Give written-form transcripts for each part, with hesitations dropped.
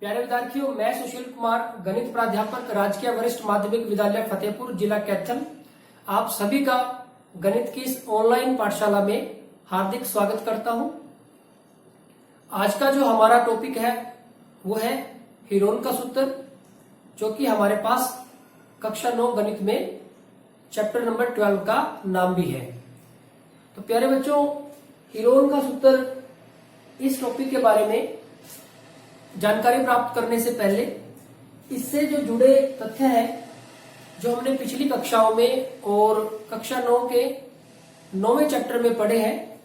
प्यारे विद्यार्थियों, मैं सुशील कुमार, गणित प्राध्यापक, राजकीय वरिष्ठ माध्यमिक विद्यालय फतेहपुर, जिला कैथल, आप सभी का गणित की इस ऑनलाइन पाठशाला में हार्दिक स्वागत करता हूं। आज का जो हमारा टॉपिक है वो है हीरोन का सूत्र, जो कि हमारे पास कक्षा 9 गणित में चैप्टर नंबर 12 का नाम भी है। तो प्यारे बच्चों, हीरोन का सूत्र इस टॉपिक के बारे में जानकारी प्राप्त करने से पहले इससे जो जुड़े तथ्य हैं जो हमने पिछली कक्षाओं में और कक्षा 9 के 9वें चैप्टर में पढ़े हैं,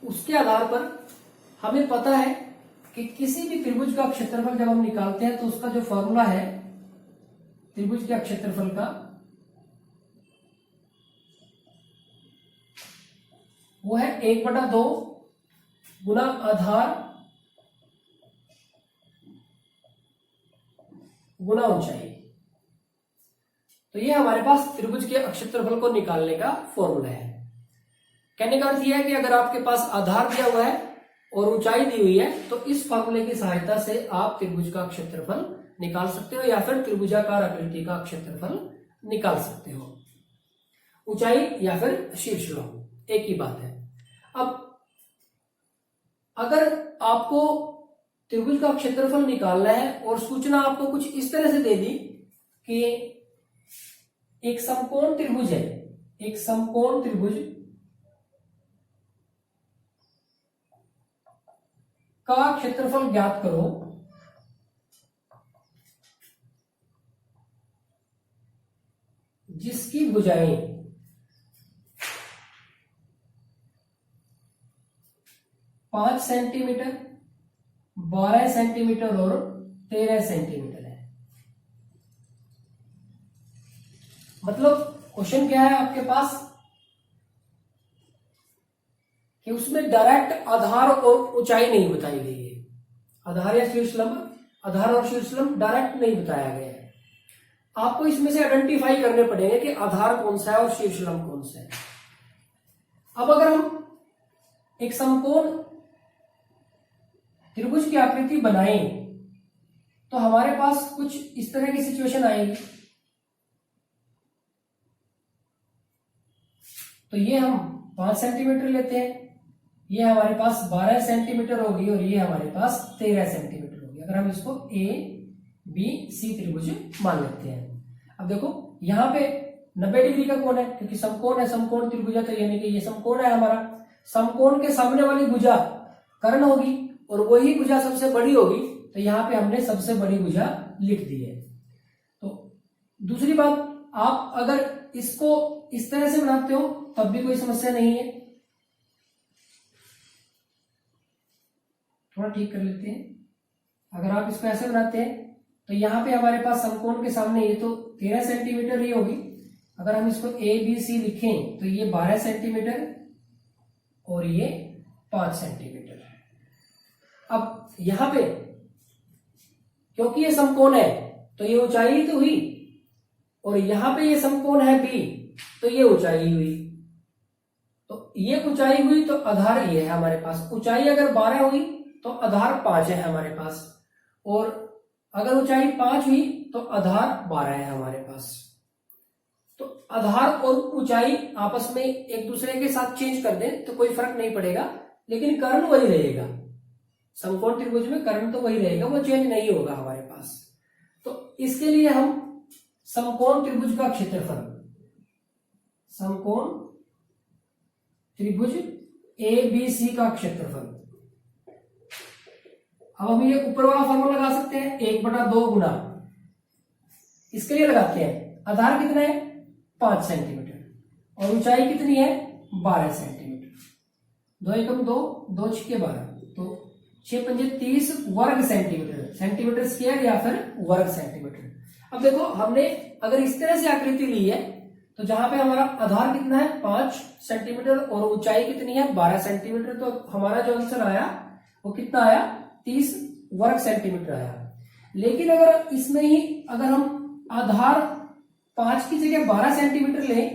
उसके आधार पर हमें पता है कि किसी भी त्रिभुज का क्षेत्रफल जब हम निकालते हैं तो उसका जो फॉर्मूला है त्रिभुज के क्षेत्रफल का, वो है 1/2 गुना आधार गुना ऊंचाई। तो ये हमारे पास त्रिभुज के क्षेत्रफल को निकालने का फॉर्मूला है। कहने का अर्थ यह है कि अगर आपके पास आधार दिया हुआ है और ऊंचाई दी हुई है तो इस फॉर्मूले की सहायता से आप त्रिभुज का क्षेत्रफल निकाल सकते हो या फिर त्रिभुजाकार आकृति का क्षेत्रफल निकाल सकते हो। ऊंचाई या फिर शीर्षलंब एक ही बात है। अब अगर आपको त्रिभुज का क्षेत्रफल निकालना है और सूचना आपको कुछ इस तरह से दे दी कि एक समकोण त्रिभुज है, एक समकोण त्रिभुज का क्षेत्रफल ज्ञात करो जिसकी भुजाएं 5 सेंटीमीटर, 12 सेंटीमीटर और 13 सेंटीमीटर है। मतलब क्वेश्चन क्या है आपके पास कि उसमें डायरेक्ट आधार और ऊंचाई नहीं बताई गई है। आधार या शीर्षलंब, आधार और शीर्षलंब डायरेक्ट नहीं बताया गया है। आपको इसमें से आइडेंटिफाई करने पड़ेंगे कि आधार कौन सा है और शीर्षलंब कौन सा है। अब अगर हम एक समकोण त्रिभुज की आकृति बनाएं तो हमारे पास कुछ इस तरह की सिचुएशन आएगी। तो ये हम 5 सेंटीमीटर लेते हैं, ये हमारे पास 12 सेंटीमीटर होगी और ये हमारे पास 13 सेंटीमीटर होगी। अगर हम इसको ए बी सी त्रिभुज मान लेते हैं। अब देखो यहाँ पे 90 डिग्री का कोण है क्योंकि समकोण है, समकोण त्रिभुज है, तो यानी कि ये समकोण है हमारा। समकोण के सामने वाली भुजा कर्ण होगी और वही भुजा सबसे बड़ी होगी, तो यहाँ पे हमने सबसे बड़ी भुजा लिख दी है। तो दूसरी बात, आप अगर इसको इस तरह से बनाते हो तब भी कोई समस्या नहीं है। थोड़ा ठीक कर लेते हैं। अगर आप इसको ऐसे बनाते हैं तो यहाँ पे हमारे पास समकोण के सामने ये तो 13 सेंटीमीटर ही होगी। अगर हम इसको ए बी सी लिखें तो ये 12 सेंटीमीटर और ये 5 सेंटीमीटर है। अब यहां पे क्योंकि ये समकोण है तो ये ऊंचाई ही तो हुई, और यहां पे ये समकोण है बी तो ये ऊंचाई हुई। तो ये ऊंचाई हुई तो आधार ये है हमारे पास। ऊंचाई अगर 12 हुई तो आधार 5 है हमारे पास, और अगर ऊंचाई 5 हुई तो आधार 12 है हमारे पास। तो आधार और ऊंचाई आपस में एक दूसरे के साथ चेंज कर दें तो कोई फर्क नहीं पड़ेगा, लेकिन कर्ण वही रहेगा। समकोण त्रिभुज में कर्ण तो वही रहेगा, वो चेंज नहीं होगा हमारे पास। तो इसके लिए हम समकोण त्रिभुज का क्षेत्रफल, समकोण त्रिभुज ए बी सी का क्षेत्रफल, अब हम ये ऊपर वाला फॉर्मूला लगा सकते हैं 1/2 गुना, इसके लिए लगाते हैं आधार कितना है 5 सेंटीमीटर और ऊंचाई कितनी है 12 सेंटीमीटर। 2 एकम 2, 2 छके 12, तो 6 पंजे 30 वर्ग सेंटीमीटर, सेंटीमीटर स्क्वायर या फिर वर्ग सेंटीमीटर। अब देखो हमने अगर इस तरह से आकृति ली है तो जहां पे हमारा आधार कितना है 5 सेंटीमीटर और ऊंचाई कितनी है 12 सेंटीमीटर, तो हमारा जो आंसर आया वो कितना आया 30 वर्ग सेंटीमीटर आया। लेकिन अगर इसमें ही अगर हम आधार 5 की जगह 12 सेंटीमीटर लें,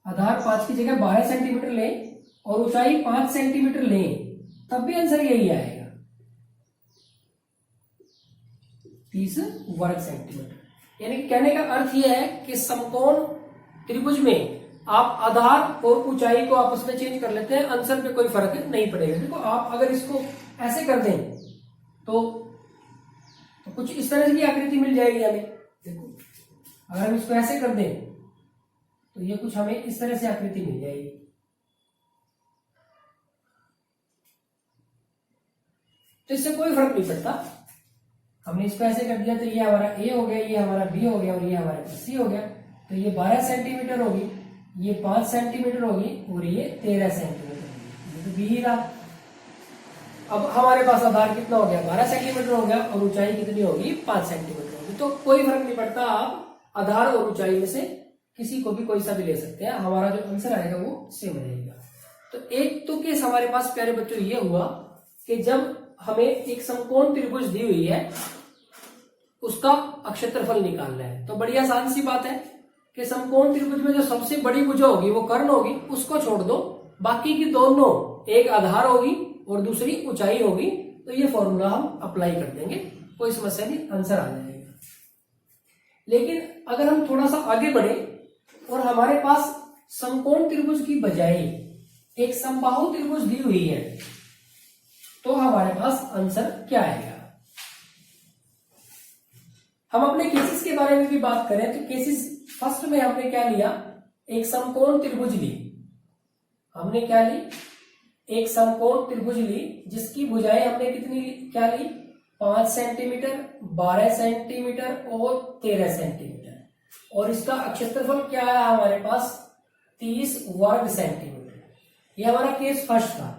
आधार 5 की जगह 12 सेंटीमीटर लें और ऊंचाई 5 सेंटीमीटर लें, तब भी आंसर यही आएगा। 30 वर्ग सेंटीमीटर। यानी कि कहने का अर्थ यह है कि समकोण त्रिभुज में आप आधार और ऊंचाई को आपस में चेंज कर लेते हैं, आंसर पे कोई फर्क नहीं पड़ेगा। देखो आप अगर इसको ऐसे कर दें तो कुछ इस तरह की आकृति मिल जाएगी हमें। देखो अगर हम इसको ऐसे कर दें तो ये कुछ हमें इस तरह से आकृति मिल जाएगी। तो इससे कोई फर्क नहीं पड़ता, हमने इसको ऐसे कर दिया तो ये हमारा ए हो गया, ये हमारा बी हो गया और ये हमारा सी हो गया। तो ये 12 सेंटीमीटर होगी, ये 5 सेंटीमीटर होगी और ये 13 सेंटीमीटर होगी। ये तो बी ही रहा। अब हमारे पास आधार कितना हो गया, 12 सेंटीमीटर हो गया और ऊंचाई कितनी होगी, 5 सेंटीमीटर होगी। तो कोई फर्क नहीं पड़ता, आप आधार और ऊंचाई में से किसी को भी कोई सा भी ले सकते हैं, हमारा जो आंसर आएगा वो सेम रहेगा। तो एक तो केस हमारे पास प्यारे बच्चों ये हुआ कि जब हमें एक समकोण त्रिभुज दी हुई है उसका अक्षेत्रफल निकालना है, तो बड़ी आसान सी बात है कि समकोण त्रिभुज में जो सबसे बड़ी भुजा होगी वो कर्ण होगी, उसको छोड़ दो, बाकी की दोनों एक आधार होगी और दूसरी ऊंचाई होगी। तो ये फॉर्मूला हम अप्लाई कर देंगे, कोई समस्या नहीं, आंसर आ जाएगा। लेकिन अगर हम थोड़ा सा आगे बढ़े और हमारे पास समकोण त्रिभुज की बजाय एक समबाहु त्रिभुज दी हुई है तो हमारे पास आंसर क्या आएगा। हम अपने केसेस के बारे में भी बात करें तो केसेस फर्स्ट में हमने क्या लिया, एक समकोण त्रिभुज ली। हमने क्या ली, एक समकोण त्रिभुज ली जिसकी भुजाएं हमने कितनी क्या ली, 5 सेंटीमीटर, 12 सेंटीमीटर और 13 सेंटीमीटर। और इसका क्षेत्रफल क्या है हमारे पास, 30 वर्ग सेंटीमीटर। ये हमारा केस फर्स्ट था।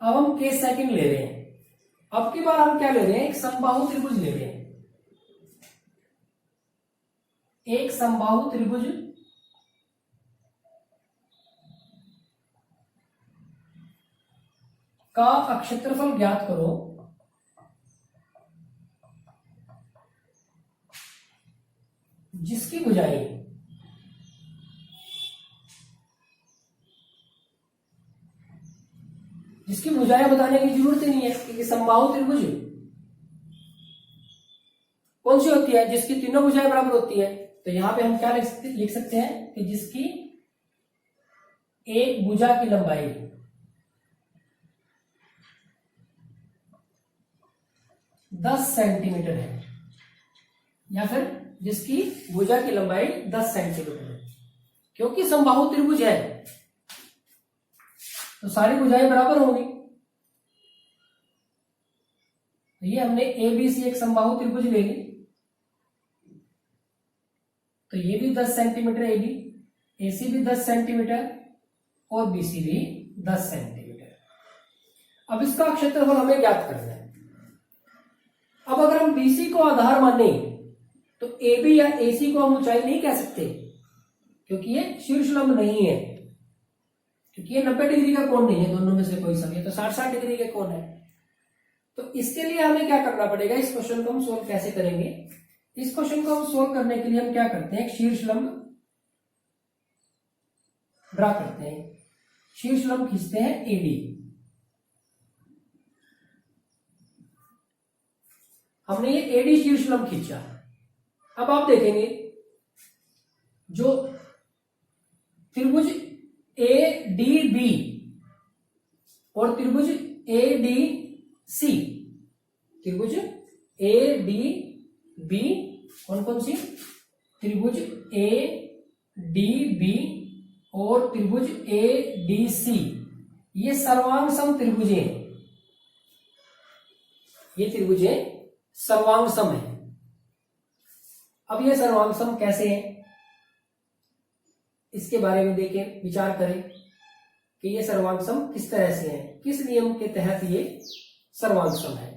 अब हम केस सेकंड ले रहे हैं। अब की बार हम क्या ले रहे हैं, एक समबाहु त्रिभुज ले रहे हैं। एक समबाहु त्रिभुज का क्षेत्रफल ज्ञात करो जिसकी भुजाएं बताने की जरूरत ही नहीं है, क्योंकि समबाहु त्रिभुज कौन सी होती है, जिसकी तीनों भुजाएं बराबर होती है। तो यहां पे हम क्या लिख सकते हैं कि जिसकी एक भुजा की लंबाई 10 सेंटीमीटर है, या फिर जिसकी भुजा की लंबाई 10 सेंटीमीटर है। क्योंकि समबाहु त्रिभुज है तो सारी भुजाएं बराबर होंगी। तो ये हमने ए बी सी एक समबाहु त्रिभुज ले ली, तो ये भी 10 सेंटीमीटर ए बी, ए सी भी 10 सेंटीमीटर और बी सी भी 10 सेंटीमीटर। अब इसका क्षेत्रफल हमें ज्ञात करना है। अब अगर हम बीसी को आधार माने तो ए बी या ए सी को हम ऊंचाई नहीं कह सकते, क्योंकि ये शीर्षलंब नहीं है, क्योंकि ये 90 डिग्री का कोण नहीं है दोनों में से कोई सा भी, तो 60-60 डिग्री का कोण है। तो इसके लिए हमें क्या करना पड़ेगा, इस क्वेश्चन को हम सोल्व कैसे करेंगे। इस क्वेश्चन को हम सोल्व करने के लिए हम क्या करते हैं, एक शीर्षलंब ड्रा करते हैं। शीर्षलंब खींचते हैं एडी। हमने ये एडी शीर्षलंब खींचा। अब आप देखेंगे जो त्रिभुज ए डी बी और त्रिभुज ए डी सी, त्रिभुज ए डी बी कौन कौन सी, त्रिभुज ए डी बी और त्रिभुज ए डी सी, ये सर्वांग सम त्रिभुज हैं। ये त्रिभुजें सर्वांग सम है। अब ये सर्वांग सम कैसे है, इसके बारे में देखें, विचार करें कि ये सर्वांग सम किस तरह से है, किस नियम के तहत ये सर्वांग सम है।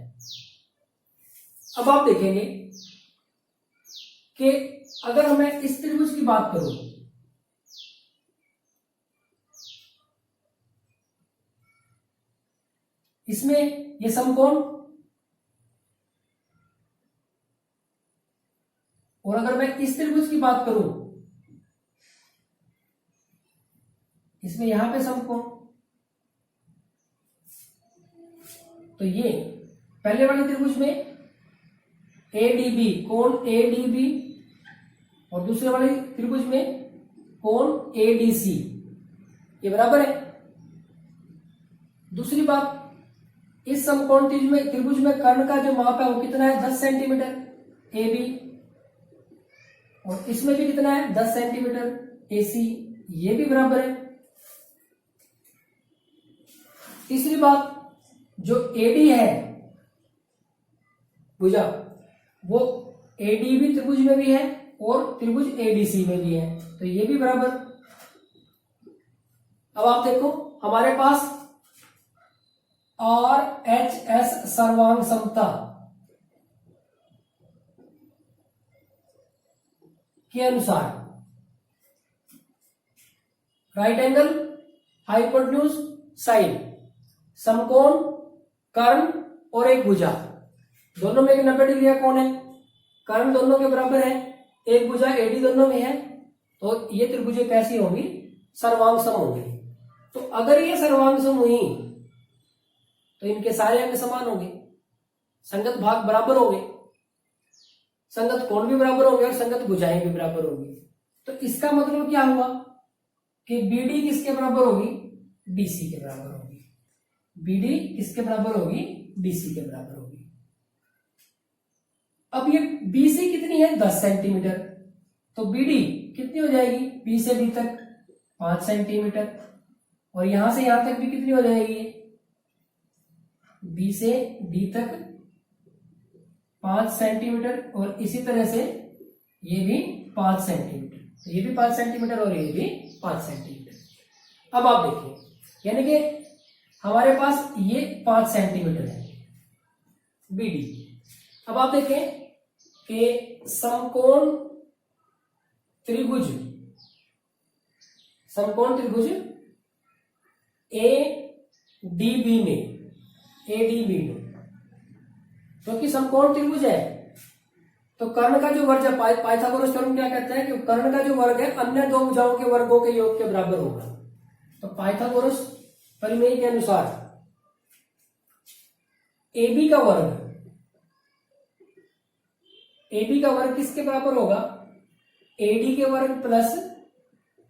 अब आप देखेंगे कि अगर मैं इस त्रिभुज की बात करूं, इसमें ये समकोण, और अगर मैं इस त्रिभुज की बात करूं, इसमें यहां पे समकोण, तो ये पहले वाले त्रिभुज में एडीबी, कोण एडीबी, और दूसरे वाले त्रिभुज में कोण एडीसी, ये बराबर है। दूसरी बात, इस समकोण त्रिभुज में कर्ण का जो माप है वो कितना है, 10 सेंटीमीटर ए बी, और इसमें भी कितना है, 10 सेंटीमीटर ए सी, ये भी बराबर है। तीसरी बात, जो एडी है भुजा, वो एडीबी त्रिभुज में भी है और त्रिभुज एडीसी में भी है, तो ये भी बराबर। अब आप देखो हमारे पास आर एच एस सर्वांग समता के अनुसार राइट एंगल, हाइपोटेन्यूज, साइड, समकोण, कर्ण और एक भुजा, दोनों में एक 90 डिग्री का कोण है, कर्ण दोनों के बराबर है, एक भुजा एडी दोनों में है, तो ये त्रिभुजें कैसी होगी, सर्वांग सम होगी। तो अगर ये सर्वांग सम हुई तो इनके सारे अंग समान होंगे, संगत भाग बराबर होंगे, संगत कोण भी बराबर होंगे और संगत भुजाएं भी बराबर होंगी। तो इसका मतलब क्या हुआ कि बीडी किसके बराबर होगी, डीसी के बराबर होगी। बीडी किसके बराबर होगी, डीसी के बराबर होगी। अब ये बीसी कितनी है, 10 सेंटीमीटर, तो बीडी कितनी हो जाएगी, बी से बी तक 5 सेंटीमीटर, और यहां से यहां तक भी कितनी हो जाएगी, बी से डी तक 5 सेंटीमीटर, और इसी तरह से ये भी 5 सेंटीमीटर, तो ये भी 5 सेंटीमीटर और ये भी 5 सेंटीमीटर। अब आप देखिए, यानी कि हमारे पास ये 5 सेंटीमीटर है बीडी। अब आप देखें कि समकोण त्रिभुज ए डी बी में, क्योंकि समकोण त्रिभुज है तो कर्ण का जो वर्ग है, पाइथागोरस थ्योरम क्या कहता है कि कर्ण का जो वर्ग है अन्य दो भुजाओं के वर्गों के योग के बराबर होगा। तो पाइथागोरस परिमेय के अनुसार AB का वर्ग किसके बराबर होगा, AD के वर्ग प्लस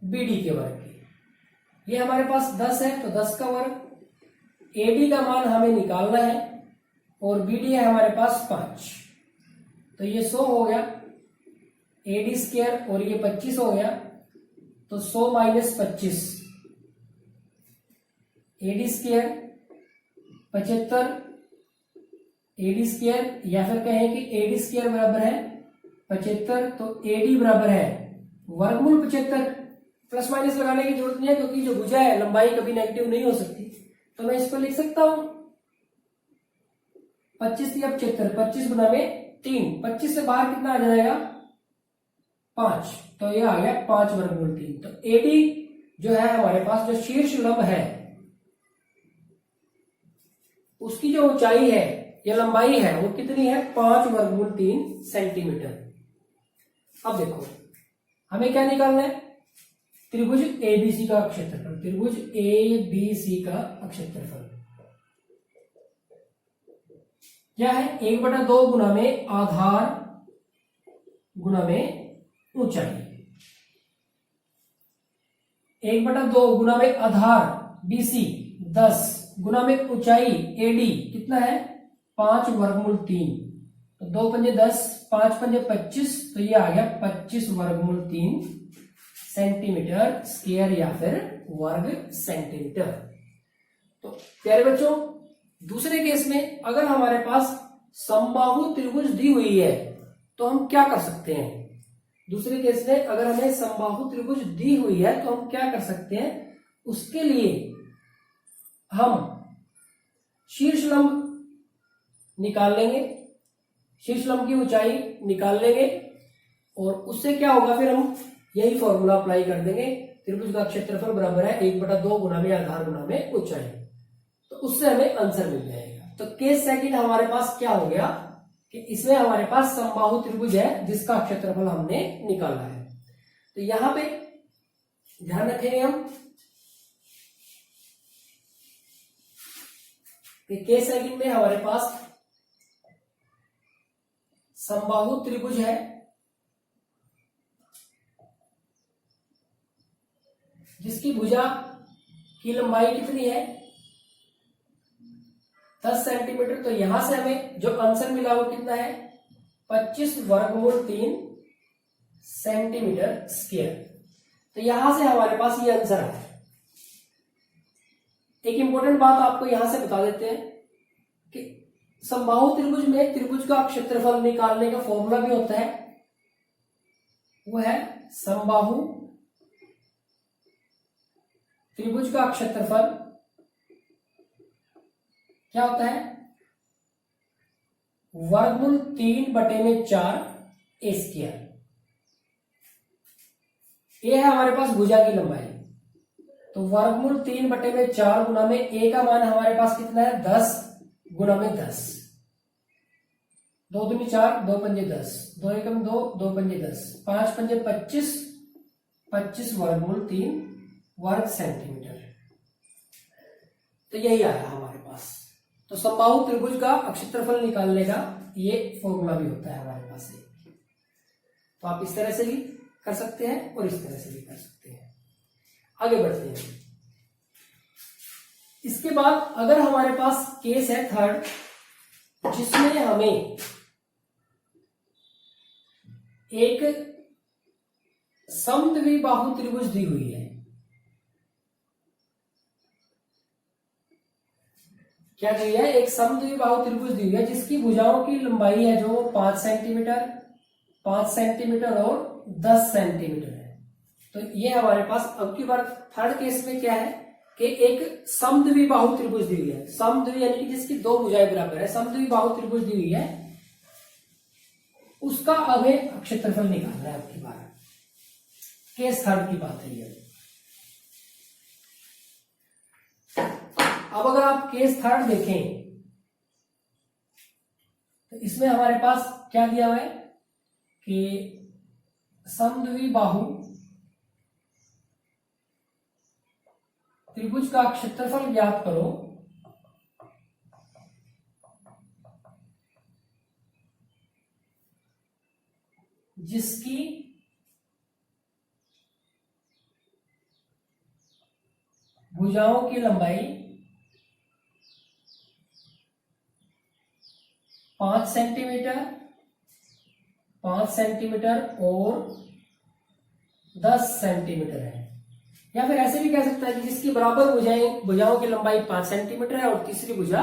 BD के वर्ग के। ये हमारे पास 10 है तो 10 का वर्ग, AD का मान हमें निकालना है और BD है हमारे पास 5, तो ये 100 हो गया, AD स्क्वायर और ये 25 हो गया, तो 100 minus 25, AD square 75, AD square, या फिर कहें कि AD स्क्वायर बराबर है 75, तो AD बराबर है वर्गमूल 75। प्लस माइनस लगाने की जरूरत नहीं है क्योंकि जो भुजा है लंबाई कभी नेगेटिव नहीं हो सकती, तो मैं इसको लिख सकता हूं 25 या 75, 25 गुना में 3, 25 से बाहर कितना आ जाएगा 5, तो ये आ गया 5 वर्गमूल 3। तो AD जो है हमारे पास, जो शीर्ष लंब है उसकी जो ऊंचाई है या लंबाई है वो कितनी है, 5 वर्गमूल 3 सेंटीमीटर। अब देखो हमें क्या निकालना है, त्रिभुज ABC का क्षेत्रफल, त्रिभुज ABC का क्षेत्रफल क्या है, 1/2 गुना में आधार गुना में ऊंचाई, 1/2 गुना में आधार BC 10 गुना में ऊंचाई AD कितना है 5 वर्गमूल 3, तो 2 पंजे 10, 5 पंजे 25, तो ये आ गया 25 वर्गमूल 3 सेंटीमीटर स्क्वायर या फिर वर्ग सेंटीमीटर। तो प्यारे बच्चों, दूसरे केस में अगर हमारे पास समबाहु त्रिभुज दी हुई है तो हम क्या कर सकते हैं, दूसरे केस में अगर हमें समबाहु त्रिभुज दी हुई है तो हम क्या कर सकते हैं, उसके लिए हम शीर्ष लंब निकाल लेंगे, शीर्ष लंब की ऊंचाई निकाल लेंगे, और उससे क्या होगा, फिर हम यही फॉर्मूला अप्लाई कर देंगे, त्रिभुज का क्षेत्रफल बराबर है 1/2 गुना में आधार गुना में ऊंचाई, तो उससे हमें आंसर मिल जाएगा। तो केस सेकंड हमारे पास क्या हो गया कि इसमें हमारे पास समबाहु त्रिभुज है जिसका क्षेत्रफल हमने निकाला है। तो यहां पे ध्यान रखेंगे हम कि केस सेकंड में हमारे पास समबाहु त्रिभुज है जिसकी भुजा की लंबाई कितनी है 10 सेंटीमीटर। तो यहां से हमें जो आंसर मिला वो कितना है 25 वर्गमूल 3 सेंटीमीटर स्क्वायर। तो यहां से हमारे पास ये आंसर है। एक इंपॉर्टेंट बात आपको यहां से बता देते हैं कि समबाहु त्रिभुज में त्रिभुज का क्षेत्रफल निकालने का फॉर्मूला भी होता है, वो है समबाहु त्रिभुज का क्षेत्रफल क्या होता है वर्गमूल 3/4 ए स्क्वायर। ये है हमारे पास भुजा की लंबाई। तो वर्गमूल 3/4 गुना में ए का मान हमारे पास कितना है 10 गुना में 10। 2 दूनी 4, 2 पंजे 10, 2 एकम 2, 2 पंजे 10, 5 पंजे 25, 25 वर्गमूल 3 वर्ग सेंटीमीटर। तो यही आया हमारे पास। तो समबाहु त्रिभुज का क्षेत्रफल निकालने का ये फॉर्मूला भी होता है हमारे पास। तो आप इस तरह से भी कर सकते हैं और इस तरह से भी कर सकते हैं। आगे बढ़ते हैं। इसके बाद अगर हमारे पास केस है थर्ड, जिसमें हमें एक समद्विबाहु त्रिभुज दी हुई है। क्या दी है एक समद्विबाहु त्रिभुज दी हुई है जिसकी भुजाओं की लंबाई है जो 5 सेंटीमीटर, 5 सेंटीमीटर और 10 सेंटीमीटर है। तो ये हमारे पास अब की बार थर्ड केस में क्या है कि एक समद्विबाहु त्रिभुज दी हुई है। समद्वि यानी कि जिसकी दो भुजाएं बराबर है, समद्विबाहु त्रिभुज दी हुई है, उसका हमें क्षेत्रफल निकालना है अब की बार। केस थर्ड की बात है ये। अब अगर आप केस थर्ड देखें तो इसमें हमारे पास क्या दिया हुआ है कि समद्विबाहु त्रिभुज का क्षेत्रफल ज्ञात करो जिसकी भुजाओं की लंबाई 5 सेंटीमीटर, 5 सेंटीमीटर और 10 सेंटीमीटर है। या फिर ऐसे भी कह सकता है कि जिसकी बराबर भुजाओं की लंबाई 5 सेंटीमीटर है और तीसरी भुजा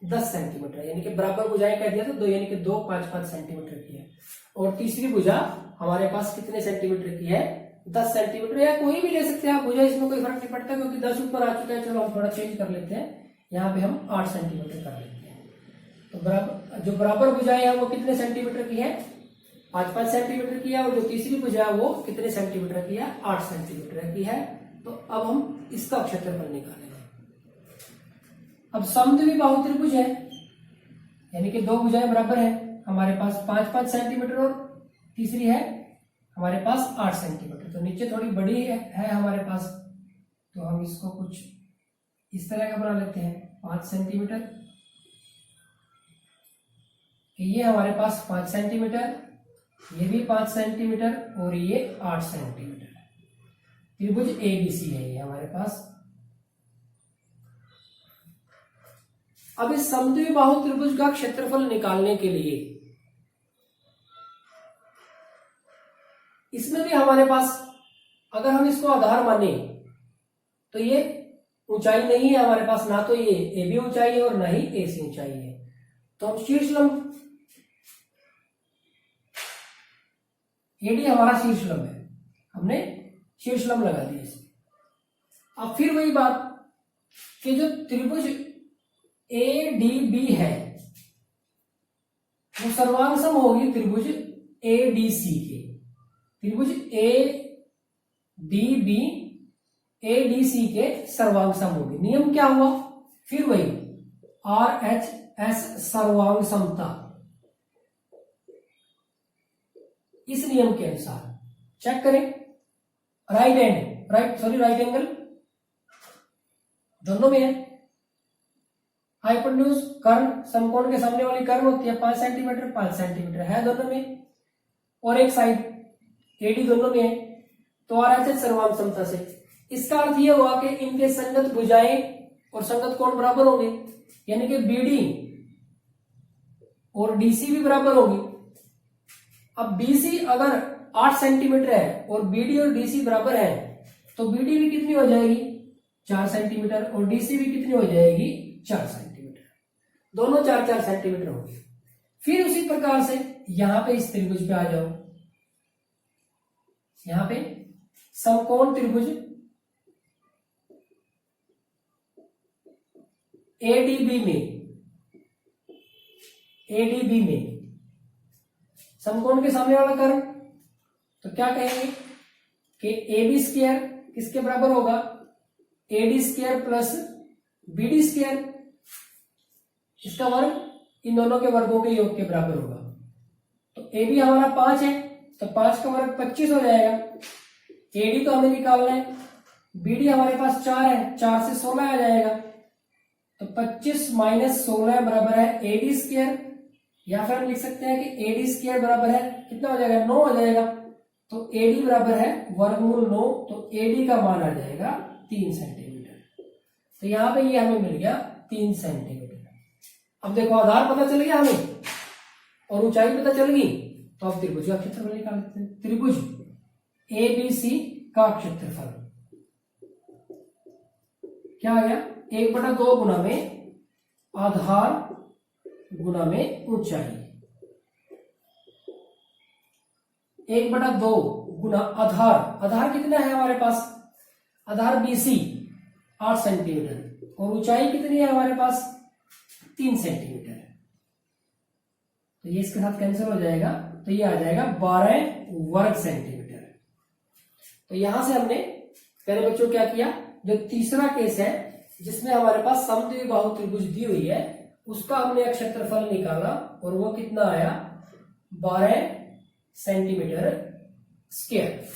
10 सेंटीमीटर है। यानी कि बराबर भुजाएं कह दिया तो दो, यानी कि 2 5 सेंटीमीटर की है और तीसरी भुजा हमारे पास कितने सेंटीमीटर की है 10 सेंटीमीटर। या कोई भी ले सकते हैं आप भुजा, इसमें कोई फर्क नहीं पड़ता क्योंकि 10 ऊपर आ चुका है। चलो हम थोड़ा चेंज कर लेते हैं, यहाँ पे हम 8 सेंटीमीटर कर लेते हैं। तो बराबर जो बराबर भुजाएं है वो कितने सेंटीमीटर की है 5 सेंटीमीटर की है और जो तीसरी भुजा है वो कितने सेंटीमीटर की है 8 सेंटीमीटर की है। तो अब हम इसका क्षेत्रफल निकालेंगे। अब समद्विबाहु त्रिभुज है यानी कि दो भुजाएं बराबर है, हमारे पास 5 सेंटीमीटर और तीसरी है हमारे पास 8 सेंटीमीटर। तो नीचे थोड़ी बड़ी है हमारे पास, तो हम इसको कुछ इस तरह का बना लेते हैं 5 सेंटीमीटर। ये हमारे पास 5 सेंटीमीटर, ये भी 5 सेंटीमीटर और ये 8 सेंटीमीटर। त्रिभुज एबीसी है ये हमारे पास। अब इस समद्विबाहु त्रिभुज का क्षेत्रफल निकालने के लिए इसमें भी हमारे पास अगर हम इसको आधार माने तो ये ऊंचाई नहीं है हमारे पास, ना तो ये ए बी ऊंचाई है और ना ही ए सी ऊंचाई है। तो हम शीर्षलंब एडी हमारा शीर्षलंब है, हमने शीर्षलंब लगा दिया इसमें। अब फिर वही बात कि जो त्रिभुज ए डी बी है वो सर्वांग सम होगी त्रिभुज ए डी सी के। त्रिभुज A D B A D C के सर्वांग सम होगी। नियम क्या हुआ फिर वही आर एच एस सर्वांग समता। इस नियम के अनुसार चेक करें, राइट एंगल दोनों में है। हाइपोटेन्यूज कर्ण, समकोण के सामने वाली कर्ण होती है 5 सेंटीमीटर, 5 सेंटीमीटर है दोनों में, और एक साइड एडी दोनों में है, तो आ रहा है सर्वांग समता से। इसका अर्थ यह हुआ कि इनके संगत भुजाएं और संगत कोण बराबर होंगे, यानी कि बीडी और डीसी भी बराबर होगी। अब बीसी अगर 8 सेंटीमीटर है और बीडी और डीसी बराबर है, तो बीडी भी कितनी हो जाएगी 4 सेंटीमीटर और डीसी भी कितनी हो जाएगी 4 सेंटीमीटर, दोनों 4-4 सेंटीमीटर होंगे। फिर उसी प्रकार से यहां पे इस त्रिभुज पे आ जाओ, यहां पे समकोण त्रिभुज एडीबी में समकोण के सामने वाला कर्ण, तो क्या कहेंगे कि ए बी स्क्वायर किसके बराबर होगा, AD square plus BD square, इसका वर्ग इन दोनों के वर्गों के योग के बराबर होगा। तो ए बी हमारा 5 है, तो 5 का वर्ग 25 हो जाएगा। एडी तो हमें निकालना है, बीडी हमारे पास 4 है, 4 से 16 आ जाएगा, तो 25 माइनस 16 बराबर है एडी स्क्वायर, या फिर हम लिख सकते हैं कि एडी स्क्वायर बराबर है कितना हो जाएगा 9 हो जाएगा, तो एडी बराबर है वर्गमूल 9, तो एडी का मान आ जाएगा 3 सेंटीमीटर। तो यहां पे ये हमें मिल गया 3 सेंटीमीटर। अब देखो आधार पता चल गया हमें और ऊंचाई पता चल गई, तो अब त्रिभुज का क्षेत्रफल निकाल लेते हैं। त्रिभुज एबीसी का क्षेत्रफल क्या आ गया, 1/2 गुना में आधार गुना में ऊंचाई, 1/2 गुना आधार, आधार कितना है हमारे पास, आधार बीसी 8 सेंटीमीटर और ऊंचाई कितनी है हमारे पास 3 सेंटीमीटर, तो ये इसके साथ कैंसिल हो जाएगा, तो ये आ जाएगा 12 वर्ग सेंटीमीटर। तो यहां से हमने पहले बच्चों क्या किया, जो तीसरा केस है जिसमें हमारे पास समद्विबाहु त्रिभुज दी हुई है, उसका हमने क्षेत्रफल निकाला और वो कितना आया 12 सेंटीमीटर स्क्वायर।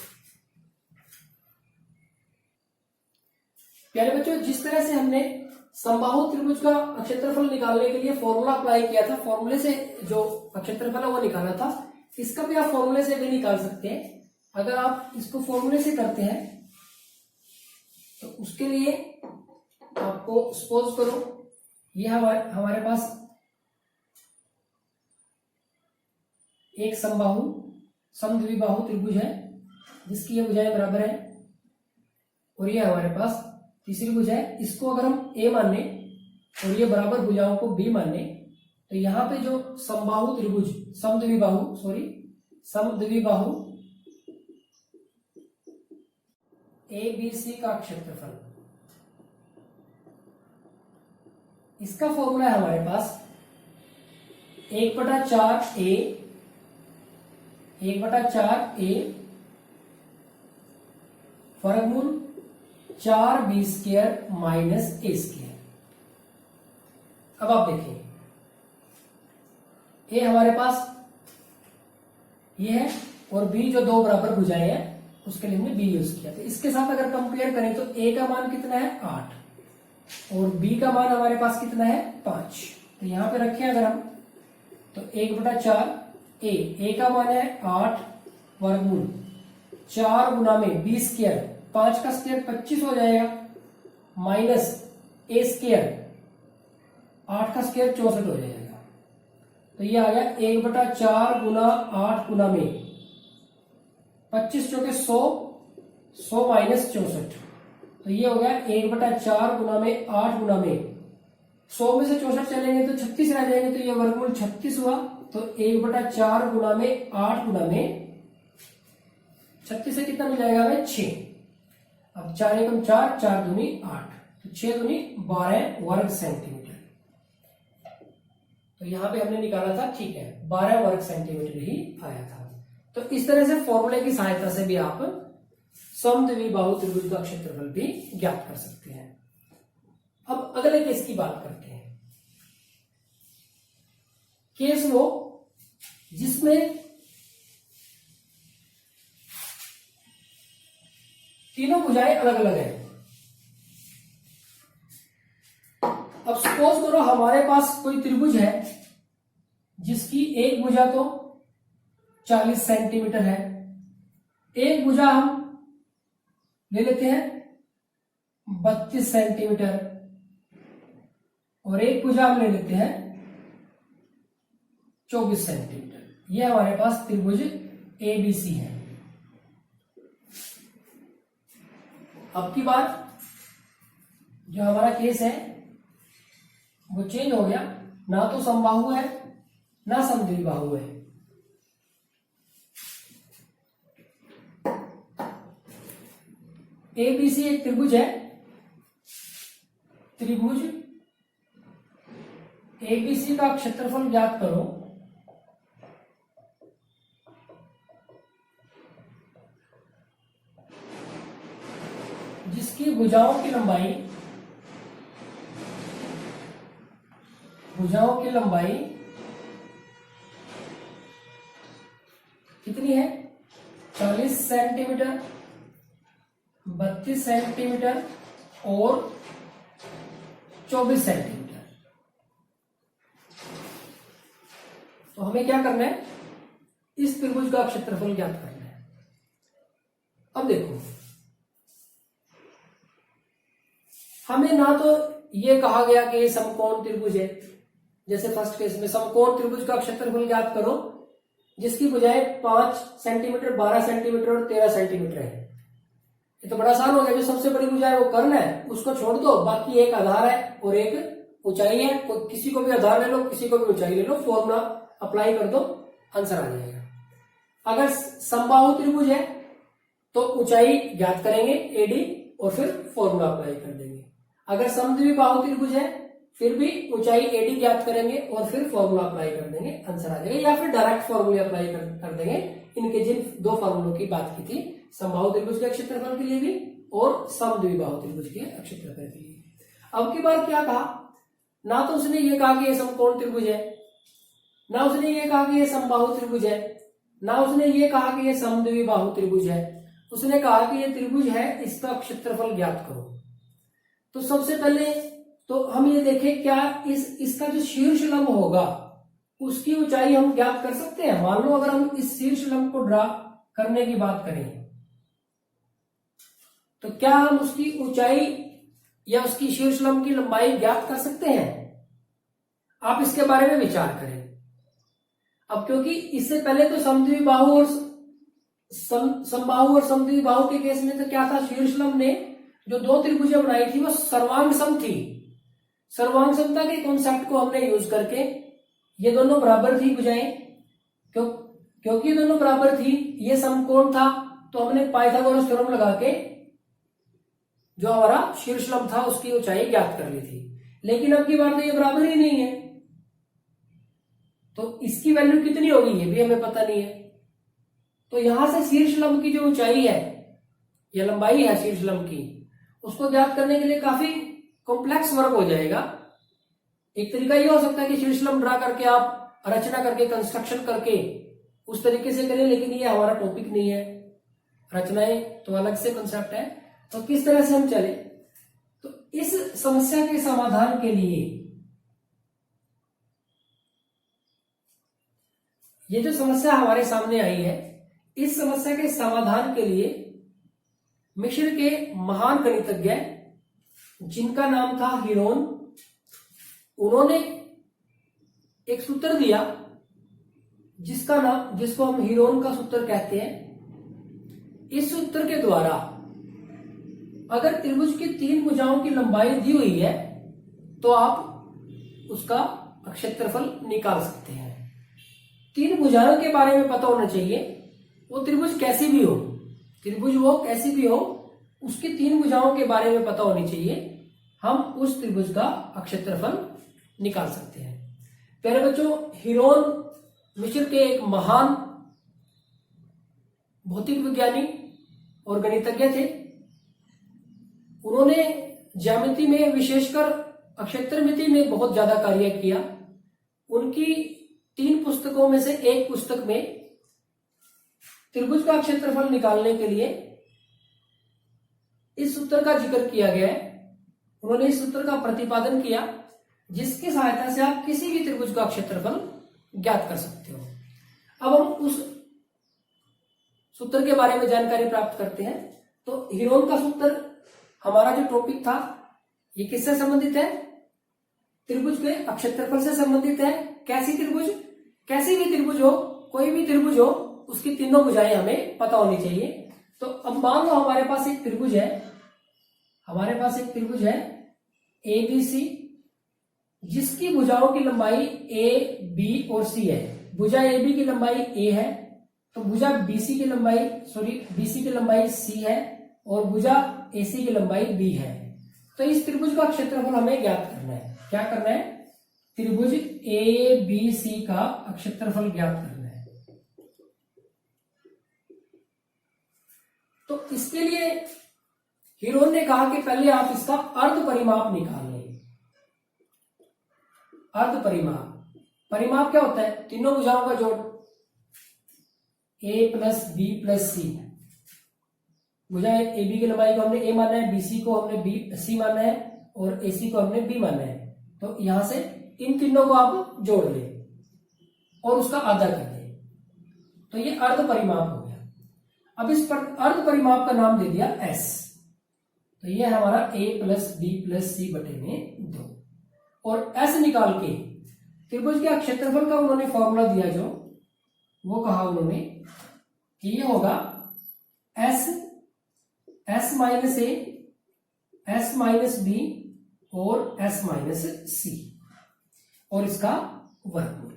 प्यारे बच्चों, जिस तरह से हमने समबाहु त्रिभुज का क्षेत्रफल निकालने के लिए फॉर्मूला अप्लाई किया था, फॉर्मूले से जो क्षेत्रफल है वो निकाला था, इसका भी आप फॉर्मूले से भी निकाल सकते हैं। अगर आप इसको फॉर्मूले से करते हैं तो उसके लिए आपको सपोज करो ये हमारे पास एक समद्विबाहु त्रिभुज है जिसकी ये भुजाएं बराबर है, और ये हमारे पास तीसरी भुजा है, इसको अगर हम ए माने और ये बराबर भुजाओं को बी माने, तो यहां पे जो समबाहु त्रिभुज समद्विबाहु ए बी सी का क्षेत्रफल, इसका फॉर्मूला है हमारे पास 1/4 ए वर्गमूल 4b स्क्वायर माइनस ए स्क्वायर। अब आप देखें ए हमारे पास ये है और बी जो दो बराबर भुजाएं हैं उसके लिए हमने बी यूज किया, तो इसके साथ अगर कंपेयर करें तो ए का मान कितना है 8 और बी का मान हमारे पास कितना है 5। तो यहां पे रखें अगर हम तो 1/4 ए का मान है 8 वर्गमूल 4 गुना में बी स्क्वायर, 5 का स्क्वायर 25 हो जाएगा, माइनस ए स्क्वायर 8 का स्क्वायर 64 हो जाएगा। तो ये आ गया 1/4 गुना 8 गुना में 25 चौके 100 माइनस 64, तो ये हो गया 1/4 गुना में 8 गुना में 100 में से 64 चलेंगे तो 36 रह जाएंगे, तो ये वर्गमूल 36 हुआ। तो 1/4 गुना में 8 गुना में 36 से कितना मिल जाएगा हमें 6। अब 4 एकम 4, 4 दूनी 8, तो 6 दूनी 12 वर्ग सेंटीमीटर। तो यहां पे हमने निकाला था, ठीक है 12 वर्ग सेंटीमीटर ही आया था। तो इस तरह से फॉर्मूले की सहायता से भी आप समद्विबाहु त्रिभुज का क्षेत्रफल भी ज्ञात कर सकते हैं। अब अगले केस की बात करते हैं। केस वो जिसमें तीनों भुजाएं अलग अलग हैं। अब सपोज करो हमारे पास कोई त्रिभुज है जिसकी एक भुजा तो 40 सेंटीमीटर है, एक भुजा हम ले लेते हैं 32 सेंटीमीटर और एक भुजा हम ले लेते हैं 24 सेंटीमीटर। यह हमारे पास त्रिभुज एबीसी है। अब की बार जो हमारा केस है वो चेंज हो गया, ना तो समबाहु है ना समद्विबाहु है। एबीसी एक त्रिभुज है, त्रिभुज एबीसी का क्षेत्रफल ज्ञात करो जिसकी भुजाओं की लंबाई कितनी है? 40 सेंटीमीटर, 32 सेंटीमीटर और 24 सेंटीमीटर। तो हमें क्या करना है? इस त्रिभुज का क्षेत्रफल ज्ञात करना है। अब देखो, हमें ना तो ये कहा गया कि ये समकोण त्रिभुज है, जैसे फर्स्ट केस में समकोण त्रिभुज का क्षेत्रफल ज्ञात करो जिसकी भुजाएं 5 सेंटीमीटर, 12 सेंटीमीटर और 13 सेंटीमीटर है। ये तो बड़ा आसान हो गया। जो सबसे बड़ी भुजा है वो कर्ण है, उसको छोड़ दो, बाकी एक आधार है और एक ऊंचाई है। किसी को भी आधार ले लो, किसी को भी ऊंचाई ले लो, फॉर्मूला अप्लाई कर दो, आंसर आ जाएगा। अगर समबाहु त्रिभुज है तो ऊंचाई ज्ञात करेंगे एडी और फिर फॉर्मूला अप्लाई कर देंगे। अगर समद्विबाहु त्रिभुज है फिर भी ऊंचाई एडी ज्ञात करेंगे और फिर फॉर्मूला अप्लाई कर देंगे, आंसर आ जाएगा। या फिर डायरेक्ट फॉर्मूले अप्लाई कर देंगे। इनके जिन दो फॉर्मूलों की बात की थी, समबाहु त्रिभुज के क्षेत्रफल के लिए भी और समद्विबाहु त्रिभुज के क्षेत्रफल के लिए। अब की बार क्या कहा? ना तो उसने ये कहा कि ये समकोण त्रिभुज है, ना उसने ये कहा कि ये समबाहु त्रिभुज है, ना उसने ये कहा कि ये समद्विबाहु त्रिभुज है। उसने कहा कि ये त्रिभुज है, इसका क्षेत्रफल ज्ञात करो। तो सबसे पहले तो हम ये देखें क्या इसका जो शीर्ष लंब होगा उसकी ऊंचाई हम ज्ञात कर सकते हैं। मान लो अगर हम इस शीर्ष लंब को ड्रा करने की बात करें तो क्या हम उसकी ऊंचाई या उसकी शीर्ष लंब की लंबाई ज्ञात कर सकते हैं? आप इसके बारे में विचार करें। अब क्योंकि इससे पहले तो समद्विबाहु और समबाहु और समद्विबाहु के केस में तो क्या था, शीर्ष लंब ने जो दो त्रिभुजें बनाई थी वो सर्वांग सम थी। सर्वांग समता के कॉन्सेप्ट को हमने यूज करके ये दोनों बराबर थी भुजाएं, क्योंकि दोनों बराबर थी, ये समकोण था, तो हमने पाइथागोरस थ्योरम लगा के जो हमारा शीर्ष लंब था उसकी ऊंचाई ज्ञात कर ली थी। लेकिन अब की बार तो ये बराबर ही नहीं है, तो इसकी वैल्यू कितनी होगी ये भी हमें पता नहीं है। तो यहां से शीर्ष लंब की जो ऊंचाई है या लंबाई है शीर्ष लंब की, उसको ज्ञात करने के लिए काफी कॉम्प्लेक्स वर्क हो जाएगा। एक तरीका ये हो सकता है कि शीर्ष लंब ड्रा करके आप रचना करके कंस्ट्रक्शन करके उस तरीके से करें, लेकिन ये हमारा टॉपिक नहीं है। रचनाएं तो अलग से कंसेप्ट है। तो किस तरह से हम चले? तो इस समस्या के समाधान के लिए ये जो समस्या हमारे सामने आई है, इस समस्या के समाधान के लिए मिस्र के महान गणितज्ञ जिनका नाम था हीरोन, उन्होंने एक सूत्र दिया जिसको हम हीरोन का सूत्र कहते हैं। इस सूत्र के द्वारा अगर त्रिभुज की 3 भुजाओं की लंबाई दी हुई है तो आप उसका क्षेत्रफल निकाल सकते हैं। 3 भुजाओं के बारे में पता होना चाहिए, वो त्रिभुज कैसी भी हो, त्रिभुज वो कैसी भी हो, उसकी 3 भुजाओं के बारे में पता होनी चाहिए, हम उस त्रिभुज का क्षेत्रफल निकाल सकते हैं। प्यारे बच्चों, हीरोन मिस्र के एक महान भौतिक विज्ञानी और गणितज्ञ थे। उन्होंने ज्यामिति में, विशेषकर क्षेत्रमिति में बहुत ज्यादा कार्य किया। उनकी 3 पुस्तकों में से एक पुस्तक में त्रिभुज का क्षेत्रफल निकालने के लिए इस सूत्र का जिक्र किया गया है। उन्होंने इस सूत्र का प्रतिपादन किया जिसकी सहायता से आप किसी भी त्रिभुज का क्षेत्रफल ज्ञात कर सकते हो। अब हम उस सूत्र के बारे में जानकारी प्राप्त करते हैं। तो हीरोन का सूत्र, हमारा जो टॉपिक था, ये किससे संबंधित है? त्रिभुज के क्षेत्रफल से संबंधित है। कैसी त्रिभुज? कैसी भी त्रिभुज हो, कोई भी त्रिभुज हो, उसकी तीनों भुजाएं हमें पता होनी चाहिए। तो अब मान लो हमारे पास एक त्रिभुज है, हमारे पास एक त्रिभुज है ABC, जिसकी भुजाओं की लंबाई A, B और C है। भुजा AB की लंबाई A है, तो भुजा BC की लंबाई C है और भुजा AC की लंबाई B है। तो इस त्रिभुज का क्षेत्रफल हमें ज्ञात करना है। क्या करना है? त्रिभुज ABC का क्षेत्रफल ज्ञात करना है। तो इसके लिए हीरोन ने कहा कि पहले आप इसका अर्ध परिमाप निकाल लें। अर्ध परिमाप क्या होता है? तीनों भुजाओं का जोड़, A plus B plus C। भुजा AB की लंबाई को हमने A माना है, BC को हमने C माना है और AC को हमने B माना है। तो यहां से इन तीनों को आप जोड़ लें और उसका आधा कर दें, तो ये अर्ध परिमाप हो गया। अब इस अर्ध परिमाप का नाम दे दिया S। तो ये हमारा A plus B plus C बटे में 2। और S निकाल के त्रिभुज के क्षेत्रफल का उन्होंने फॉर्मूला दिया, जो वो कहा उन्होंने कि ये होगा S minus A, S minus B और S माइनस C और इसका वर्गमूल।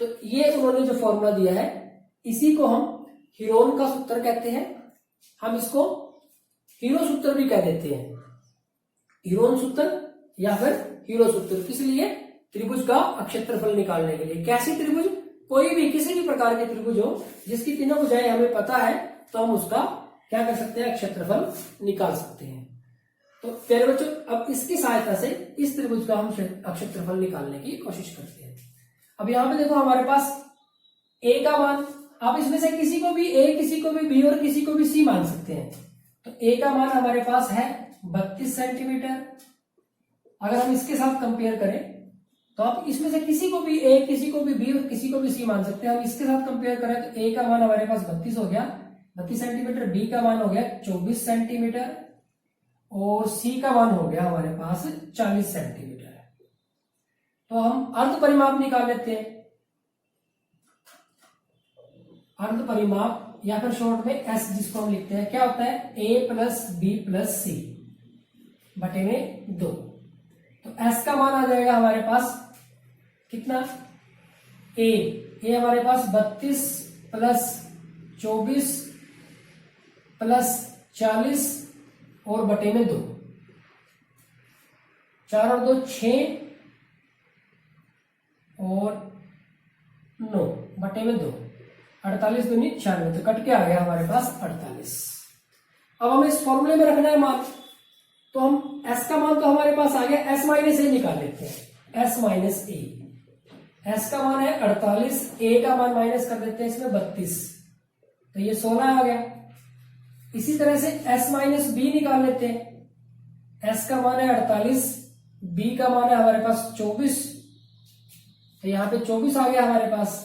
तो ये उन्होंने जो फॉर्मूला दिया है, इसी को हम हीरोन का सूत्र कहते हैं। हम इसको हीरो सूत्र भी कह देते हैं, हीरोन सूत्र या फिर हीरो सूत्र। किस लिए? त्रिभुज का क्षेत्रफल निकालने के लिए। कैसी त्रिभुज? कोई भी, किसी भी प्रकार के त्रिभुज हो जिसकी तीनों भुजाएं हमें पता है, तो हम उसका क्या कर सकते हैं? क्षेत्रफल निकाल सकते हैं। तो प्यारे बच्चों, अब इसकी सहायता से इस त्रिभुज का हम क्षेत्रफल निकालने की कोशिश करते हैं। अब यहां पे देखो हमारे पास A का मान, आप इसमें से किसी को भी A, किसी को भी B और किसी को भी C मान सकते हैं। तो A का मान हमारे पास है 32 सेंटीमीटर। अगर हम इसके साथ कंपेयर करें तो आप इसमें से किसी को भी A, किसी को भी B और किसी को भी C मान सकते हैं। हम इसके साथ कंपेयर करें तो A का मान हमारे पास 32 हो गया, 32 सेंटीमीटर। B का मान हो गया 24 सेंटीमीटर और C का मान हो गया हमारे पास 40 सेंटीमीटर। तो हम अर्ध परिमाप निकाल लेते हैं। अर्ध परिमाप या फिर शॉर्ट में S, जिसको हम लिखते हैं, क्या होता है? A plus B plus C बटे में 2। तो S का मान आ जाएगा हमारे पास कितना? A हमारे पास 32 प्लस 24 प्लस 40 और बटे में 2, 4 और 2 6 और 9 बटे में 2, 48 दूनी 96, तो कट के आ गया हमारे पास 48। अब हमें इस फॉर्मूले में रखना है मान, तो हम S का मान तो हमारे पास आ गया, S माइनस A निकाल लेते हैं। S माइनस A, S का मान है 48, A का मान माइनस कर देते हैं इसमें 32, तो ये 16 आ गया। इसी तरह से S माइनस B निकाल लेते हैं। S का मान है 48, B का मान है हमारे पास 24, तो यहां पे 24 आ गया हमारे पास।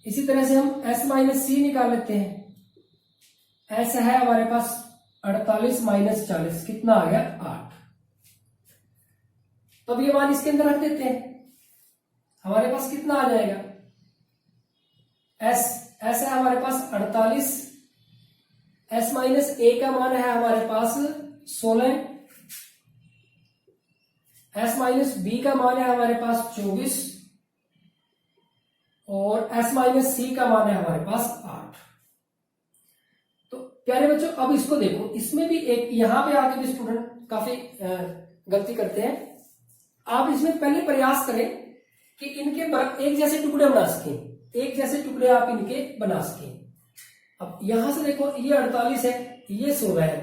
इसी तरह से हम S माइनस C निकाल लेते हैं। S है हमारे पास 48 माइनस 40, कितना आ गया? 8। तो अब ये मान इसके अंदर रख देते हैं, हमारे पास कितना आ जाएगा? S है हमारे पास 48, S माइनस A का मान है हमारे पास 16, S माइनस B का मान है हमारे पास 24 और S माइनस C का मान है हमारे पास 8। तो प्यारे बच्चों, अब इसको देखो, इसमें भी एक, यहां पे आके भी स्टूडेंट काफी गलती करते हैं। आप इसमें पहले प्रयास करें कि इनके एक जैसे टुकड़े बना सकें, एक जैसे टुकड़े आप इनके बना सकें। अब यहां से देखो, ये 48 है, ये 16 है,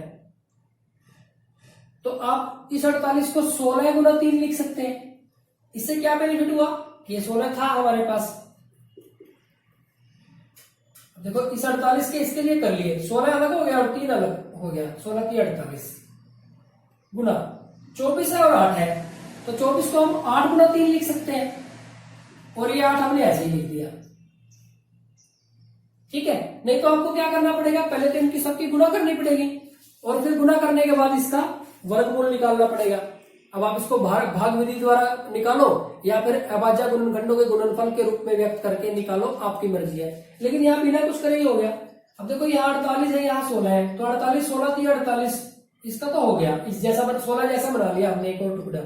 तो आप इस 48 को 16 गुना 3 लिख सकते हैं। इससे क्या बेनिफिट हुआ? ये 16 था हमारे पास, देखो इस 48 के इसके लिए कर लिए, 16 अलग हो गया और 3 अलग हो गया, 16 की 48 गुना 24 है और 8 है, तो 24 को हम 8 गुना 3 लिख सकते हैं, और ये 8 हमने ऐसे ही लिख दिया। ठीक है, नहीं तो आपको क्या करना पड़ेगा, पहले तो इनकी सबकी गुणा करनी पड़ेगी, और फिर गुणा करने के बाद इसका वर्गमूल निकालना पड़ेगा। अब आप इसको भाग विधि द्वारा निकालो या फिर अभाज्य गुणनखंडों के गुणनफल के रूप में व्यक्त करके निकालो, आपकी मर्जी है। लेकिन यहाँ बिना कुछ करे ही हो गया। अब देखो यहाँ 48 है, यहाँ 16 है, तो 48 16 थी 48, इसका तो हो गया, इस जैसा 16 जैसा बना लिया हमने एक और टुकड़ा।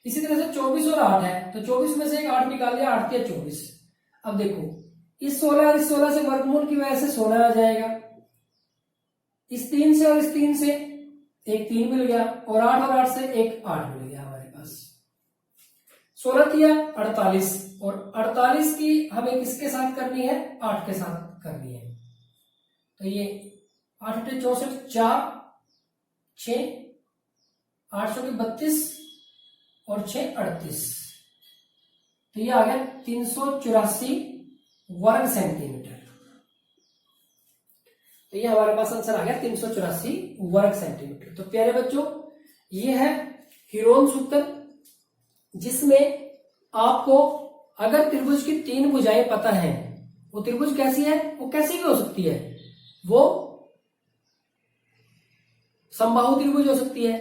इसी तरह से 24 और 8 है, तो 24 में से एक 8 निकाल दिया, 8 के 24। अब देखो इस 16 और इस 16 से वर्गमूल की वजह से 16 आ जाएगा, इस 3 से और इस 3 से एक 3 मिल गया, और 8 और 8 से एक 8 मिल गया हमारे पास। 16 किया 48, और 48 की हमें किसके साथ करनी है, 8 के साथ करनी है। तो ये 8 × 64 4 6 8 × 32 और 6 38, तो ये आ गया 384 वर्ग सेंटीमीटर। तो ये हमारे पास आंसर आ गया 384 वर्ग सेंटीमीटर। तो प्यारे बच्चों, ये है हीरोन सूत्र, जिसमें आपको अगर त्रिभुज की 3 भुजाएं पता है, वो त्रिभुज कैसी है, वो कैसी भी हो सकती है, वो समबाहु त्रिभुज हो सकती है,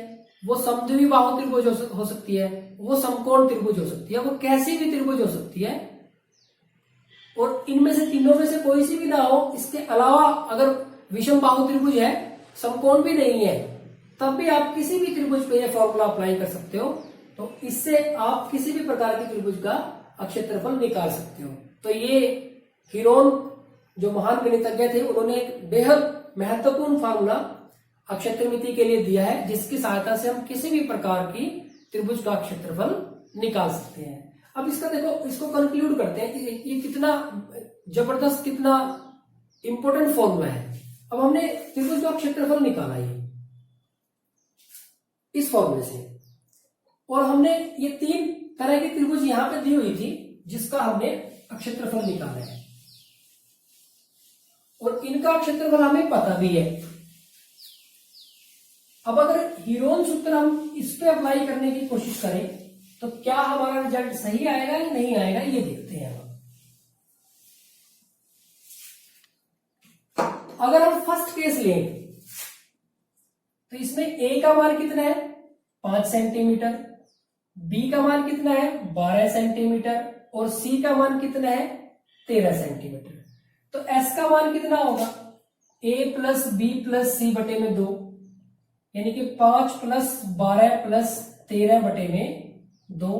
वो समद्विबाहु त्रिभुज हो सकती है, वो समकोण त्रिभुज हो सकती है, वो कैसी भी त्रिभुज हो सकती है, और इनमें से तीनों में से कोई सी भी ना हो। इसके अलावा अगर विषम बाहु त्रिभुज है, समकोण भी नहीं है, तब भी आप किसी भी त्रिभुज पे यह फॉर्मूला अप्लाई कर सकते हो। तो इससे आप किसी भी प्रकार के त्रिभुज का अक्षेत्रफल निकाल सकते हो। तो ये हीरोन जो महान गणितज्ञ थे, उन्होंने एक बेहद महत्वपूर्ण फॉर्मूला अक्षेत्रमिति के लिए दिया है, जिसकी सहायता से हम किसी भी प्रकार की त्रिभुज का क्षेत्रफल निकाल सकते हैं। अब इसका देखो, इसको कंक्लूड करते हैं। ये कितना जबरदस्त, कितना इंपॉर्टेंट फॉर्मूला है। अब हमने त्रिभुज का क्षेत्रफल निकाला ये इस फॉर्मूले से, और हमने ये 3 तरह की त्रिभुज यहां पे दी हुई थी, जिसका हमने क्षेत्रफल निकाला है, और इनका क्षेत्रफल हमें पता भी है। अब अगर हीरोन सूत्र हम इस पे अप्लाई करने की कोशिश करें, तो क्या हमारा रिजल्ट सही आएगा या नहीं आएगा, ये देखते हैं। अगर हम फर्स्ट केस लें, तो इसमें ए का मान कितना है, 5 सेंटीमीटर, बी का मान कितना है, 12 सेंटीमीटर, और सी का मान कितना है, 13 सेंटीमीटर। तो एस का मान कितना होगा, a प्लस बी प्लस सी बटे में 2, यानी कि 5 प्लस 12 प्लस 13 बटे में 2,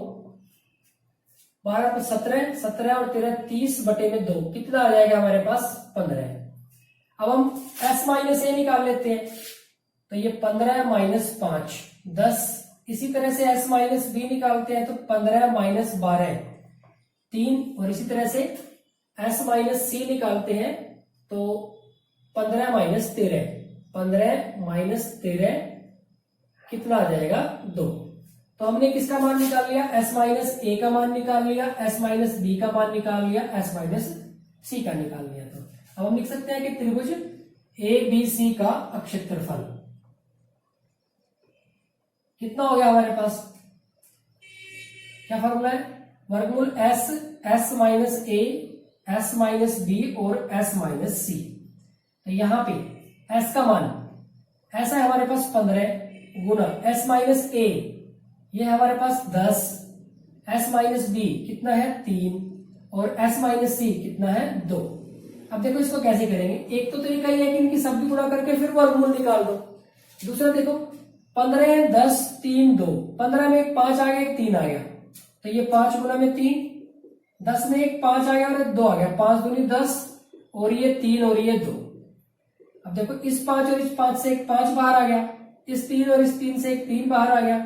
12 प्लस 17, 17 और 13 30 बटे में 2, कितना आ जाएगा हमारे पास, 15। अब हम s माइनस ए निकाल लेते हैं, तो ये 15 माइनस 5 10। इसी तरह से s माइनस बी निकालते हैं, तो 15 माइनस 12 3, और इसी तरह से s माइनस सी निकालते हैं, तो 15 माइनस 13, 15 माइनस 13 कितना आ जाएगा, 2। तो हमने किसका मान निकाल लिया, s माइनस ए का मान निकाल लिया, s माइनस बी का मान निकाल लिया, s माइनस सी का निकाल लिया। तो अब हम लिख सकते हैं कि त्रिभुज ए बी सी का क्षेत्रफल कितना हो गया हमारे पास, क्या फॉर्मूला है, वर्गमूल s माइनस ए, s माइनस बी और s माइनस सी। तो यहां पे s का मान, s है हमारे पास 15 गुना s माइनस ए, ये है हमारे पास 10, s माइनस बी कितना है 3, और s माइनस सी कितना है 2। अब देखो इसको कैसे करेंगे, एक तो तरीका ये है कि इनकी सब भी गुणा करके फिर वर्गमूल निकाल दो। दूसरा देखो 15 10 3 2, 15 में एक 5 आ गया, एक 3 आ गया, तो ये 5 गुना में 3, 10 में एक 5 आ गया और एक 2 आ गया, 5 दूनी 10, और ये 3 और ये 2। अब देखो इस 5 और इस 5 से एक 5 बाहर आ गया, इस 3 और इस 3 से एक 3 बाहर आ गया,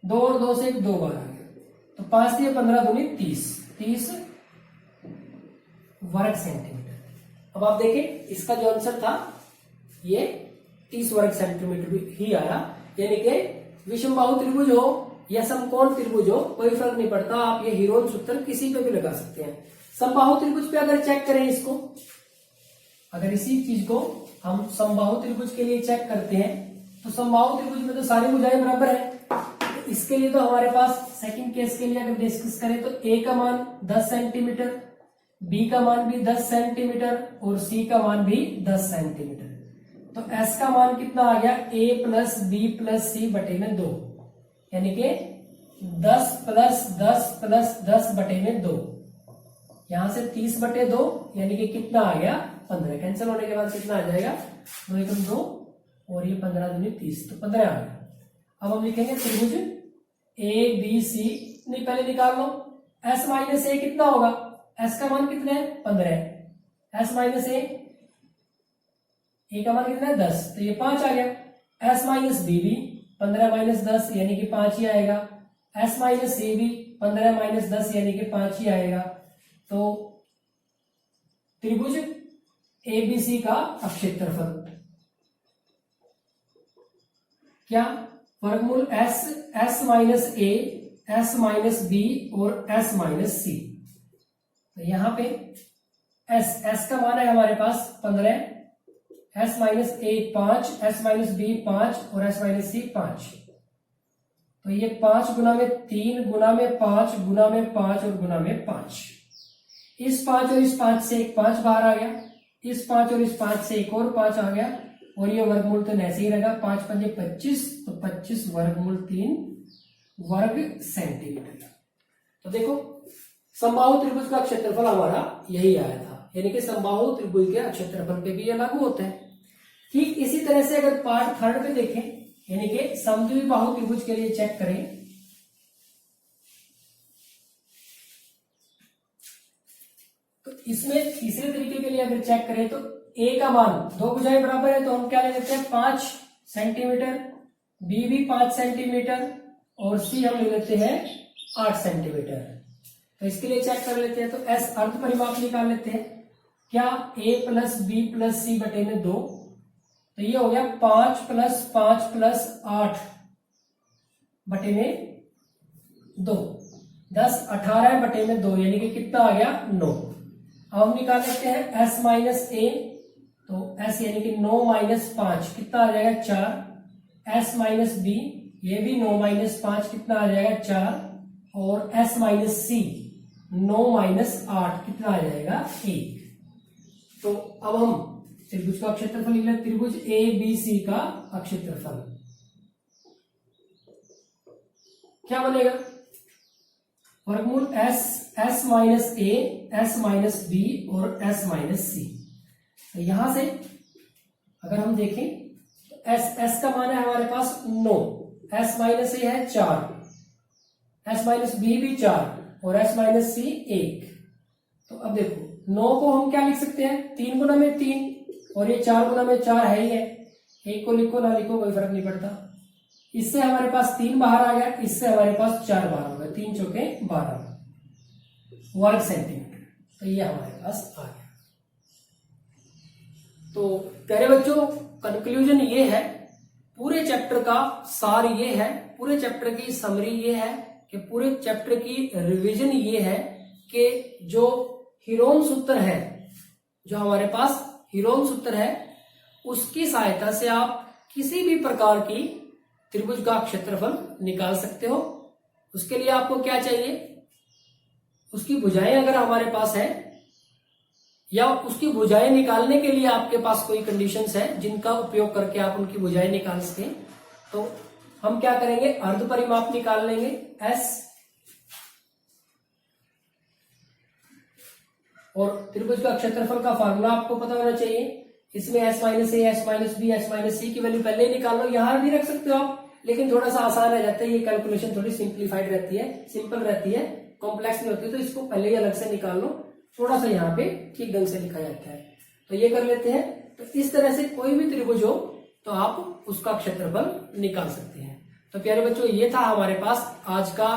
2 और 2 से एक 2 बाहर आ गया, तो 5 दिए 15 दूनी 30 वर्ग सेंटीमीटर। अब आप देखें इसका जो आंसर था ये 30 वर्ग सेंटीमीटर ही आया, यानी कि विषमबाहु त्रिभुज हो या समकोण त्रिभुज हो, कोई फर्क नहीं पड़ता, आप ये हीरोन सूत्र किसी पे भी लगा सकते हैं। समबाहु त्रिभुज पे अगर चेक करें इसको, अगर इसी चीज को हम समबाहु त्रिभुज के लिए चेक करते हैं, तो समबाहु त्रिभुज में तो सारी भुजाएं बराबर है, इसके लिए तो हमारे पास सेकंड केस के लिए अगर डिस्कस करें तो ए का मान 10 सेंटीमीटर, बी का मान भी 10 सेंटीमीटर और सी का मान भी 10 सेंटीमीटर। तो एस का मान कितना आ गया, ए प्लस बी प्लस सी बटे में 2, यानी कि 10 प्लस 10 प्लस 10 बटे में 2। यहां से 30 बटे 2 यानी कि कितना आ गया, 15। कैंसिल होने के बाद कितना आ जाएगा, 2 एकम 2 और ये 15 दूनी 30, तो 15 आ गया। अब हम लिखेंगे त्रिभुज ए बी सी, नहीं पहले निकाल लो एस माइनस ए कितना होगा, एस का मान कितना है 15, एस माइनस ए का मान कितना है 10, तो ये 5 आ गया। एस माइनस बी भी 15 माइनस 10 यानी कि 5 ही आएगा, एस माइनस ए भी 15 माइनस 10 यानी कि 5 ही आएगा। तो त्रिभुज एबीसी का अक्षेत्रफल क्या, वर्गमूल S, S minus A, S minus B और एस माइनस सी। तो यहां पे एस का मान है हमारे पास 15, एस माइनस ए 5, एस माइनस बी 5 और एस माइनस सी 5। तो ये 5 गुना में 3 गुना में 5 गुना में 5 और गुना में 5। इस 5 और इस 5 से एक 5 बाहर आ गया, इस 5 और इस 5 से एक और 5 आ गया और ये वर्गमूल तो ऐसे ही रहेगा, 5 पंजे 25, तो 25 वर्गमूल 3 वर्ग सेंटीमीटर। तो देखो समबाहु त्रिभुज का क्षेत्रफल हमारा यही आया था, यानी कि समबाहु त्रिभुज के क्षेत्रफल पे भी ये लागू होता है। ठीक इसी तरह से अगर पार्ट थर्ड पे देखें, यानी कि समद्विबाहु त्रिभुज के लिए चेक करें, तो इसमें तीसरे तरीके के लिए अगर चेक करें तो ए का मान, दो भुजाएं बराबर है तो हम क्या ले लेते हैं 5 सेंटीमीटर, बी भी 5 सेंटीमीटर और सी हम ले लेते हैं 8 सेंटीमीटर। तो इसके लिए चेक कर लेते हैं, तो एस अर्ध परिमाप निकाल लेते हैं। क्या, ए प्लस बी प्लस सी बटे में 2, तो ये हो गया 5 प्लस 5 प्लस 8 बटे में 2, 10 18 बटे में 2 यानी कि कितना आ गया 9। अब हम निकाल लेते हैं एस माइनस ए, तो एस यानी कि 9 माइनस 5 कितना आ जाएगा 4, एस माइनस बी ये भी 9 माइनस 5 कितना आ जाएगा 4 और एस माइनस सी 9 माइनस 8 कितना आ जाएगा 1। तो अब हम त्रिभुज का क्षेत्रफल लिख लें, त्रिभुज ए बी सी का क्षेत्रफल क्या बनेगा, वर्गमूल S, S minus A, S minus B और एस माइनस सी। तो यहां से अगर हम देखें तो एस का मान है हमारे पास 9, एस माइनस ए है 4, एस माइनस बी भी 4 और एस माइनस सी 1। तो अब देखो 9 को हम क्या लिख सकते हैं, 3 गुना में 3 और ये 4 गुना में 4 है ही है, 1 को लिखो ना लिखो कोई फर्क नहीं पड़ता। इससे हमारे पास 3 बाहर आ गया, इससे हमारे पास 4 बाहर हो गया, 3 चौके 12 वर्ग सेंटीमीटर। तो ये हमारे पास आ गया। तो प्यारे बच्चों कंक्लूजन ये है, पूरे चैप्टर का सार ये है, पूरे चैप्टर की समरी ये है कि पूरे चैप्टर की रिवीजन ये है कि जो हीरोन सूत्र है, जो हमारे पास हीरोन सूत्र है, उसकी सहायता से आप किसी भी प्रकार की त्रिभुज का क्षेत्रफल निकाल सकते हो। उसके लिए आपको क्या चाहिए, उसकी भुजाएं अगर हमारे पास है या उसकी भुजाएं निकालने के लिए आपके पास कोई कंडीशंस है जिनका उपयोग करके आप उनकी भुजाएं निकाल सकें, तो हम क्या करेंगे, अर्ध परिमाप निकाल लेंगे एस, और त्रिभुज का क्षेत्रफल का फार्मूला आपको पता होना चाहिए। इसमें S minus A, S minus B, S minus C की वैल्यू पहले ही निकाल लो, यहां भी रख सकते हो आप, लेकिन थोड़ा सा आसान रह जाता है, ये कैलकुलेशन थोड़ी सिंप्लीफाइड रहती है, सिंपल रहती है, कॉम्प्लेक्स नहीं होती, तो इसको पहले ही अलग से निकाल लो, थोड़ा सा यहाँ पे ठीक ढंग से लिखा जाता है। तो ये कर लेते हैं। तो इस तरह से कोई भी त्रिभुज हो तो आप उसका क्षेत्रफल निकाल सकते हैं। तो प्यारे बच्चों ये था हमारे पास आज का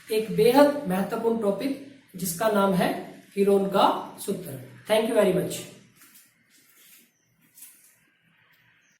एक बेहद महत्वपूर्ण टॉपिक जिसका नाम है हीरोन का सूत्र। Thank you very much.